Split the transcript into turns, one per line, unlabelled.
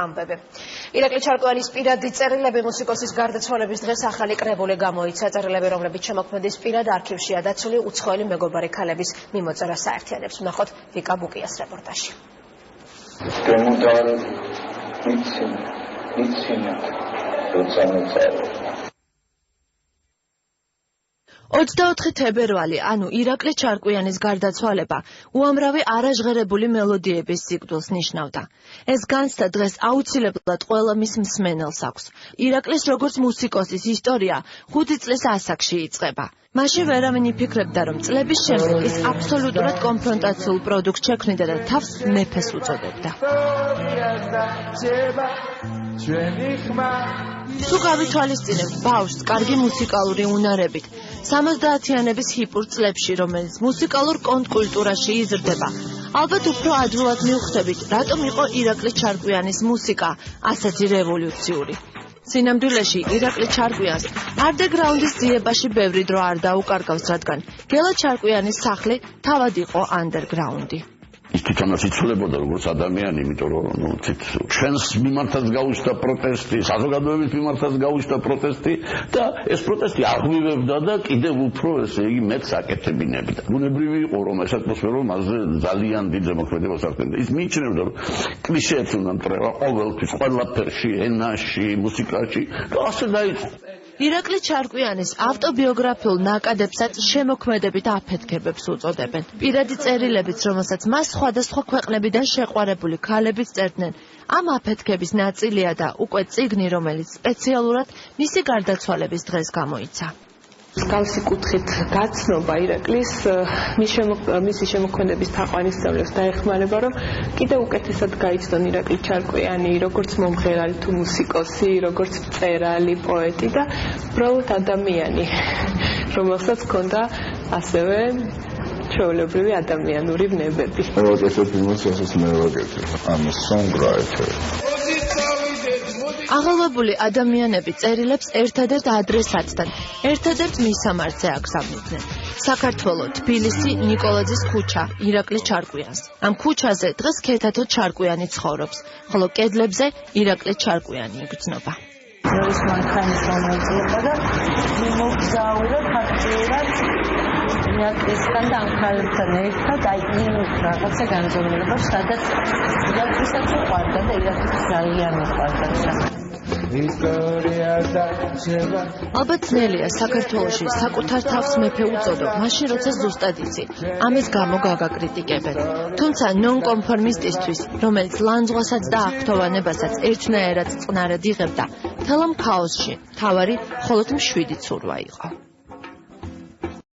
ამბები. ირაკლი ჩარკვიანის პირადი წერილები მუსიკოსის გარდაცვალების დღეს ახალი კრებული გამოიცა. წერილები, რომლებიც შემოქმედის პირად არქივშია დაცული, უცხოელი მეგობარი ქალების მიმოწერას აერთიანებს. ვნახოთ ვიკა ბუკიას რეპორტაჟი. 24 თებერვალი, ანუ ირაკლი ჩარკვიანის გარდაცვალება, უამრავი არაჟღერებული მელოდიების სიკვდილს ნიშნავდა. ეს განცდა დღეს აუცილებლად ყველა მის მსმენელს აქვს. ირაკლის როგორც მუსიკოსის ისტორია 5 წლის ასაკში იწყება. მაშინ ვერავინ იფიქრებდა, რომ წლების შემდეგ ის აბსოლუტურად კონფრონტაციულ პროდუქტს შექმნიდა და თავს მეფეს უწოდებდა. თუ გავითვალისწინებთ ბავშვს კარგი მუსიკალური უნარებით, 70-იანების ჰიპურ წლებში, რომელიც მუსიკალურ კონტრკულტურაში იზრდება, ალბათ უფრო ადვილად მივხვდებით, რატომ იყო ირაკლი ჩარკვიანის მუსიკა ასეთი რევოლუციური. სინამდვილეში ირაკლი ჩარკვიანს ანდერგრაუნდის ძიებაში ბევრი დრო არ დაუკარგავს, რადგან გელა ჩარკვიანის სახლი თავად იყო ანდერგრაუნდი.
ის თვითონაც იცვლებოდა როგორც ადამიანი, იმიტომ რომ ჩვენს მიმართაც გაუჩნდა პროტესტი, საზოგადოების მიმართაც გაუჩნდა პროტესტი და ეს პროტესტი აღვივებდა და კიდევ უფრო ესე იგი მეტს აკეთებინებდა. ბუნებრივი იყო რომ ეს ატმოსფერო მასზე ძალიან დიდ ზემოქმედებას ახდენდა. ის მიიჩნევდა რომ კლიშეებს უნდა მტრევა ყოველთვის, ყველაფერში, ენაში, მუსიკაში და ასე დაიწყო.
ირაკლი ჩარკვიანის ავტობიოგრაფიულ ნაკადებსაც შემოქმედებით აფეთქებებს უწოდებენ. პირადი წერილებიც, რომელსაც მას სხვადასხვა ქვეყნებიდან შეყვარებული ქალებიც წერდნენ, ამ აფეთქების ნაწილია და უკვე წიგნი, რომელიც სპეციალურად მისი გარდაცვალების დღეს გამოიცა.
მსგავსი კუთხით გაცნობა ირაკლის მისი შემოქმედების თაყვანისმცემლებს დაეხმარება, რომ კიდევ უკეთესად გაიცნონ ირაკლი ჩარკვიანი როგორც მომღერალი თუ მუსიკოსი, როგორც მწერალი, პოეტი და უბრალოდ ადამიანი, რომელსაც ჰქონდა ასევე ჩვეულებრივი ადამიანური ვნებები. აღელვებული ადამიანები წერილებს ერთადერთ ადრესატთან, ერთადერთ მისამართზე აგზავნიდნენ. საქართველო, თბილისი, ნიკოლაძის ქუჩა, ირაკლი ჩარკვიანს. ამ ქუჩაზე დღეს ქეთათო ჩარკვიანი ცხოვრობს, ხოლო კედლებზე ირაკლი ჩარკვიანი იგრძნობა.
არის მანქანის გამოძიება და მოგზაურე ფაქტიურად ირაკლისთან და ამ ქალებთან ერთად აი იმ რაღაცა განზომილება, სადაც ირაკლისაც უყვარდა და ირაკლიც ძალიან უყვარდა.
ალბათ ძნელია საქართველოში საკუთარ თავს მეფე უწოდო, მაშინ როცა ზუსტად იცი, ამის გამო გაგაკრიტიკებენ. თუმცა ნონკონფორმისტისთვის, რომელიც ლანძღვასაც და აღფრთოვანებასაც ერთნაირად წყნარად იღებდა, თელ ამ ქაოსში მთავარი მხოლოდ მშვიდი ცურვა იყო.